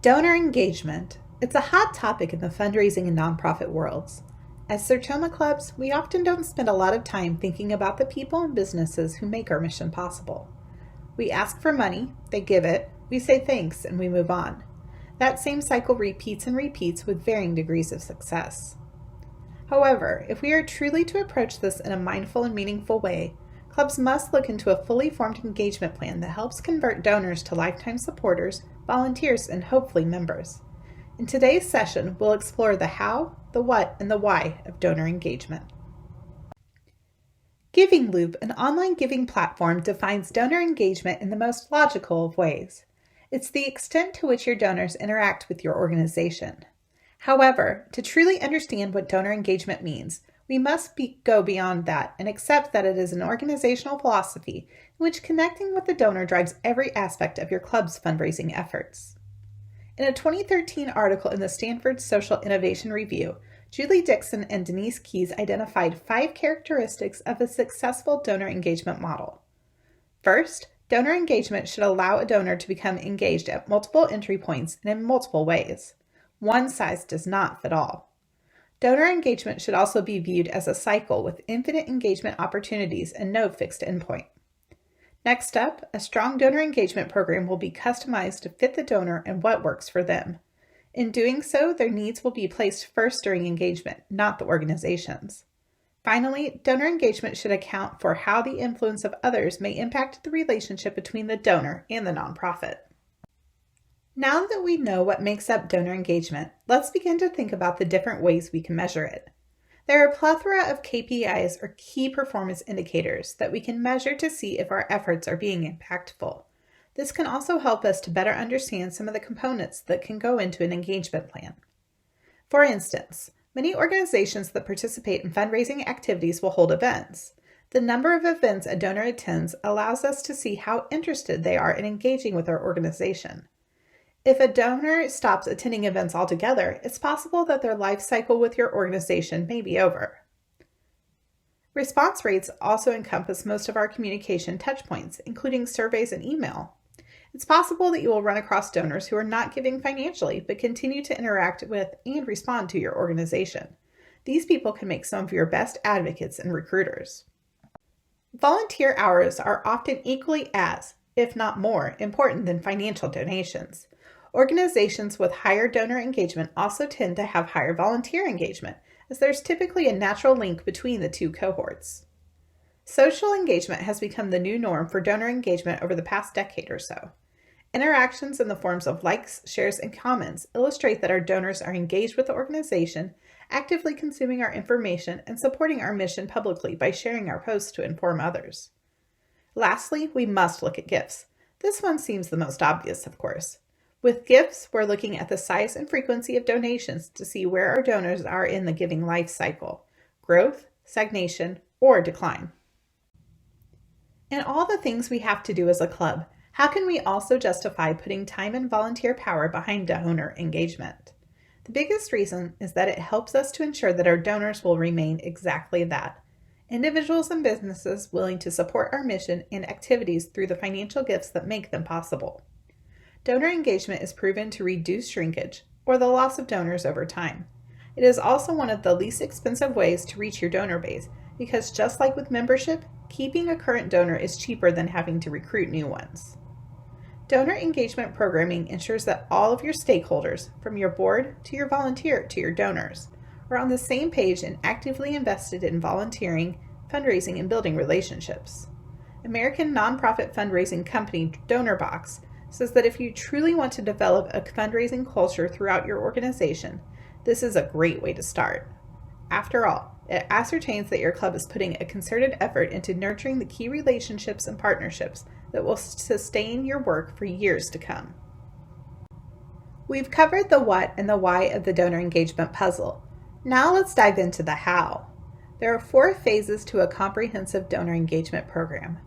Donor engagement. It's a hot topic in the fundraising and nonprofit worlds. As Sertoma clubs, we often don't spend a lot of time thinking about the people and businesses who make our mission possible. We ask for money, they give it, we say thanks, and we move on. That same cycle repeats and repeats with varying degrees of success. However, if we are truly to approach this in a mindful and meaningful way, clubs must look into a fully formed engagement plan that helps convert donors to lifetime supporters, volunteers, and hopefully members. In today's session, we'll explore the how, the what, and the why of donor engagement. Giving Loop, an online giving platform, defines donor engagement in the most logical of ways. It's the extent to which your donors interact with your organization. However, to truly understand what donor engagement means, we must go beyond that and accept that it is an organizational philosophy in which connecting with the donor drives every aspect of your club's fundraising efforts. In a 2013 article in the Stanford Social Innovation Review, Julie Dixon and Denise Keys identified 5 characteristics of a successful donor engagement model. First, donor engagement should allow a donor to become engaged at multiple entry points and in multiple ways. One size does not fit all. Donor engagement should also be viewed as a cycle with infinite engagement opportunities and no fixed endpoint. Next up, a strong donor engagement program will be customized to fit the donor and what works for them. In doing so, their needs will be placed first during engagement, not the organization's. Finally, donor engagement should account for how the influence of others may impact the relationship between the donor and the nonprofit. Now that we know what makes up donor engagement, let's begin to think about the different ways we can measure it. There are a plethora of KPIs, or key performance indicators, that we can measure to see if our efforts are being impactful. This can also help us to better understand some of the components that can go into an engagement plan. For instance, many organizations that participate in fundraising activities will hold events. The number of events a donor attends allows us to see how interested they are in engaging with our organization. If a donor stops attending events altogether, it's possible that their life cycle with your organization may be over. Response rates also encompass most of our communication touchpoints, including surveys and email. It's possible that you will run across donors who are not giving financially but continue to interact with and respond to your organization. These people can make some of your best advocates and recruiters. Volunteer hours are often equally as, if not more, important than financial donations. Organizations with higher donor engagement also tend to have higher volunteer engagement, as there's typically a natural link between the two cohorts. Social engagement has become the new norm for donor engagement over the past decade or so. Interactions in the forms of likes, shares, and comments illustrate that our donors are engaged with the organization, actively consuming our information, and supporting our mission publicly by sharing our posts to inform others. Lastly, we must look at gifts. This one seems the most obvious, of course. With gifts, we're looking at the size and frequency of donations to see where our donors are in the giving life cycle: growth, stagnation, or decline. In all the things we have to do as a club, how can we also justify putting time and volunteer power behind donor engagement? The biggest reason is that it helps us to ensure that our donors will remain exactly that: individuals and businesses willing to support our mission and activities through the financial gifts that make them possible. Donor engagement is proven to reduce shrinkage, or the loss of donors over time. It is also one of the least expensive ways to reach your donor base, because just like with membership, keeping a current donor is cheaper than having to recruit new ones. Donor engagement programming ensures that all of your stakeholders, from your board to your volunteer to your donors, are on the same page and actively invested in volunteering, fundraising, and building relationships. American nonprofit fundraising company DonorBox says that if you truly want to develop a fundraising culture throughout your organization, this is a great way to start. After all, it ascertains that your club is putting a concerted effort into nurturing the key relationships and partnerships that will sustain your work for years to come. We've covered the what and the why of the donor engagement puzzle. Now let's dive into the how. There are 4 phases to a comprehensive donor engagement program.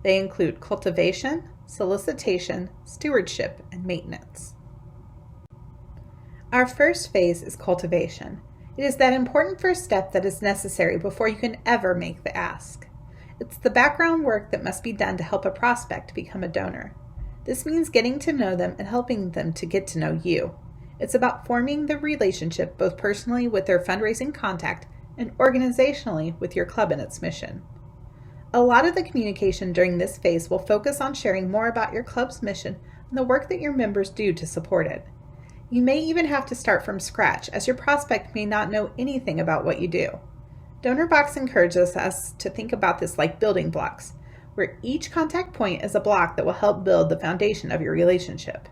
They include cultivation, solicitation, stewardship, and maintenance. Our first phase is cultivation. It is that important first step that is necessary before you can ever make the ask. It's the background work that must be done to help a prospect become a donor. This means getting to know them and helping them to get to know you. It's about forming the relationship both personally with their fundraising contact and organizationally with your club and its mission. A lot of the communication during this phase will focus on sharing more about your club's mission and the work that your members do to support it. You may even have to start from scratch, as your prospect may not know anything about what you do. DonorBox encourages us to think about this like building blocks, where each contact point is a block that will help build the foundation of your relationship.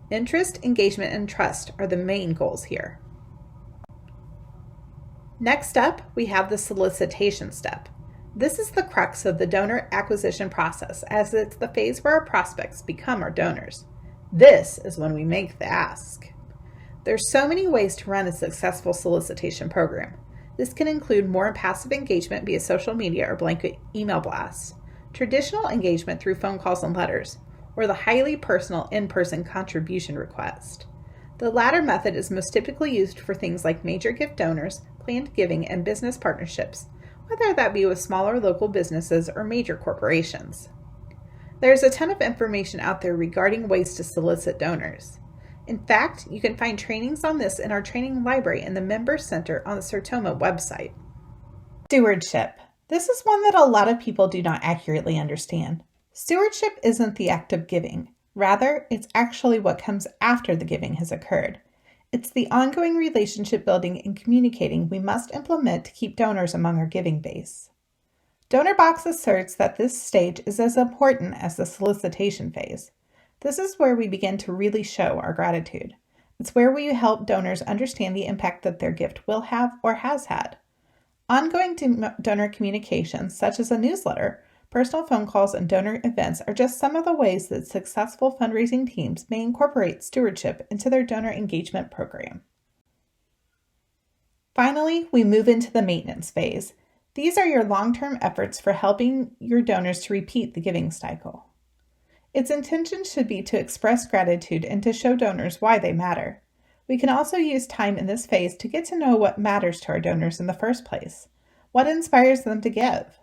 Interest, engagement, and trust are the main goals here. Next up, we have the solicitation step. This is the crux of the donor acquisition process, as it's the phase where our prospects become our donors. This is when we make the ask. There's so many ways to run a successful solicitation program. This can include more passive engagement via social media or blanket email blasts, traditional engagement through phone calls and letters, or the highly personal in-person contribution request. The latter method is most typically used for things like major gift donors, planned giving, and business partnerships, whether that be with smaller local businesses or major corporations. There's a ton of information out there regarding ways to solicit donors. In fact, you can find trainings on this in our training library in the Member Center on the Sertoma website. Stewardship. This is one that a lot of people do not accurately understand. Stewardship isn't the act of giving. Rather, it's actually what comes after the giving has occurred. It's the ongoing relationship building and communicating we must implement to keep donors among our giving base. DonorBox asserts that this stage is as important as the solicitation phase. This is where we begin to really show our gratitude. It's where we help donors understand the impact that their gift will have or has had. Ongoing donor communications, such as a newsletter, personal phone calls, and donor events are just some of the ways that successful fundraising teams may incorporate stewardship into their donor engagement program. Finally, we move into the maintenance phase. These are your long-term efforts for helping your donors to repeat the giving cycle. Its intention should be to express gratitude and to show donors why they matter. We can also use time in this phase to get to know what matters to our donors in the first place, what inspires them to give.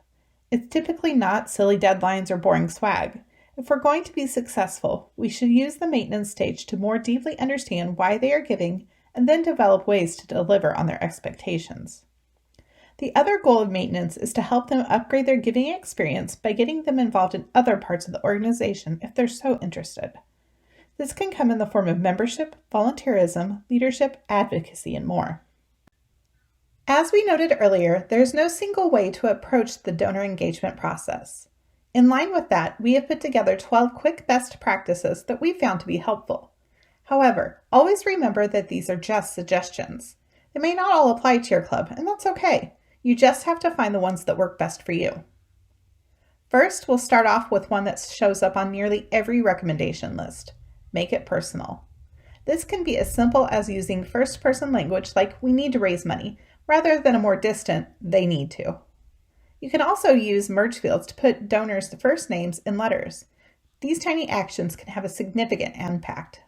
It's typically not silly deadlines or boring swag. If we're going to be successful, we should use the maintenance stage to more deeply understand why they are giving and then develop ways to deliver on their expectations. The other goal of maintenance is to help them upgrade their giving experience by getting them involved in other parts of the organization if they're so interested. This can come in the form of membership, volunteerism, leadership, advocacy, and more. As we noted earlier, there is no single way to approach the donor engagement process. In line with that, we have put together 12 quick best practices that we found to be helpful. However, always remember that these are just suggestions. They may not all apply to your club, and that's okay. You just have to find the ones that work best for you. First, we'll start off with one that shows up on nearly every recommendation list. Make it personal. This can be as simple as using first-person language like "we need to raise money," rather than a more distant "they need to." You can also use merge fields to put donors' first names in letters. These tiny actions can have a significant impact.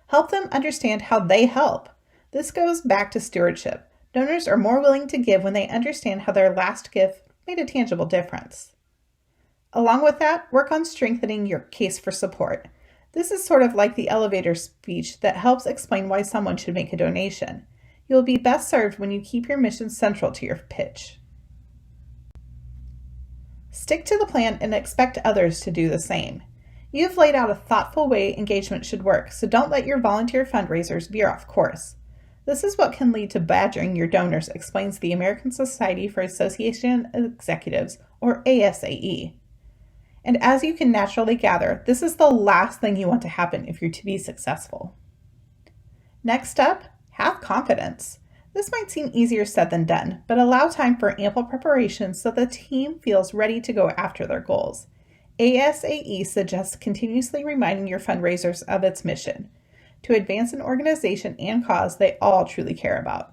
Help them understand how they help. This goes back to stewardship. Donors are more willing to give when they understand how their last gift made a tangible difference. Along with that, work on strengthening your case for support. This is sort of like the elevator speech that helps explain why someone should make a donation. You will be best served when you keep your mission central to your pitch. Stick to the plan and expect others to do the same. You have laid out a thoughtful way engagement should work, so don't let your volunteer fundraisers veer off course. This is what can lead to badgering your donors, explains the American Society for Association Executives, or ASAE. And as you can naturally gather, this is the last thing you want to happen if you're to be successful. Next up, have confidence. This might seem easier said than done, but allow time for ample preparation so the team feels ready to go after their goals. ASAE suggests continuously reminding your fundraisers of its mission, to advance an organization and cause they all truly care about.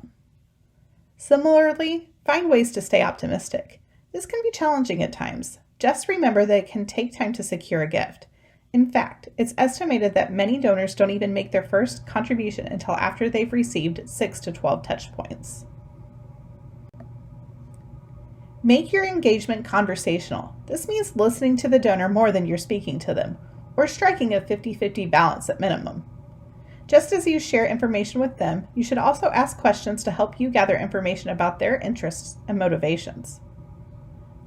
Similarly, find ways to stay optimistic. This can be challenging at times. Just remember that it can take time to secure a gift. In fact, it's estimated that many donors don't even make their first contribution until after they've received 6 to 12 touch points. Make your engagement conversational. This means listening to the donor more than you're speaking to them. or striking a 50-50 balance at minimum. Just as you share information with them, you should also ask questions to help you gather information about their interests and motivations.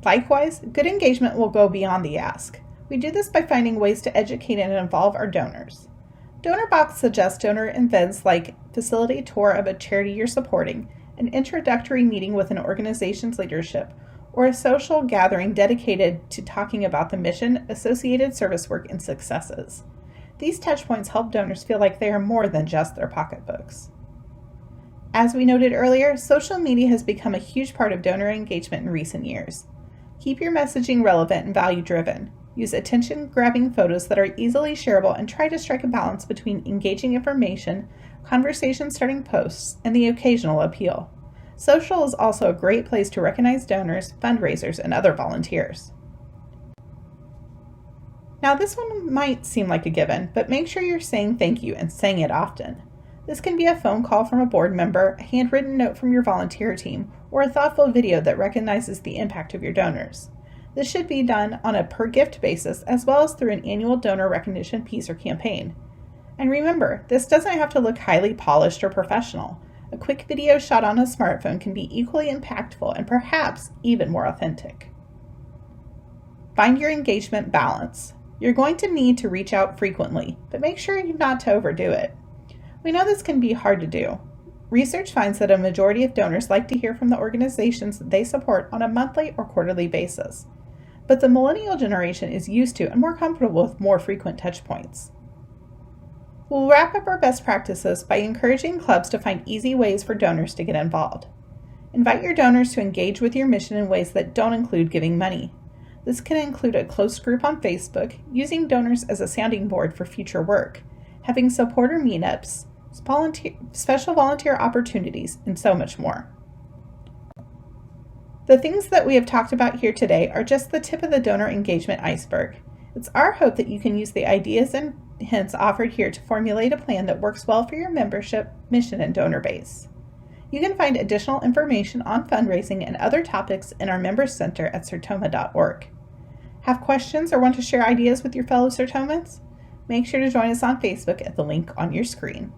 Likewise, good engagement will go beyond the ask. We do this by finding ways to educate and involve our donors. DonorBox suggests donor events like facility tour of a charity you're supporting, an introductory meeting with an organization's leadership, or a social gathering dedicated to talking about the mission, associated service work, and successes. These touchpoints help donors feel like they are more than just their pocketbooks. As we noted earlier, social media has become a huge part of donor engagement in recent years. Keep your messaging relevant and value-driven. Use attention-grabbing photos that are easily shareable and try to strike a balance between engaging information, conversation-starting posts, and the occasional appeal. Social is also a great place to recognize donors, fundraisers, and other volunteers. Now, this one might seem like a given, but make sure you're saying thank you and saying it often. This can be a phone call from a board member, a handwritten note from your volunteer team, or a thoughtful video that recognizes the impact of your donors. This should be done on a per-gift basis as well as through an annual donor recognition piece or campaign. And remember, this doesn't have to look highly polished or professional. A quick video shot on a smartphone can be equally impactful and perhaps even more authentic. Find your engagement balance. You're going to need to reach out frequently, but make sure not to overdo it. We know this can be hard to do. Research finds that a majority of donors like to hear from the organizations that they support on a monthly or quarterly basis. But the millennial generation is used to and more comfortable with more frequent touch points. We'll wrap up our best practices by encouraging clubs to find easy ways for donors to get involved. Invite your donors to engage with your mission in ways that don't include giving money. This can include a close group on Facebook, using donors as a sounding board for future work, having supporter meetups, special volunteer opportunities, and so much more. The things that we have talked about here today are just the tip of the donor engagement iceberg. It's our hope that you can use the ideas and hints offered here to formulate a plan that works well for your membership, mission, and donor base. You can find additional information on fundraising and other topics in our Members Center at Sertoma.org. Have questions or want to share ideas with your fellow Sertomans? Make sure to join us on Facebook at the link on your screen.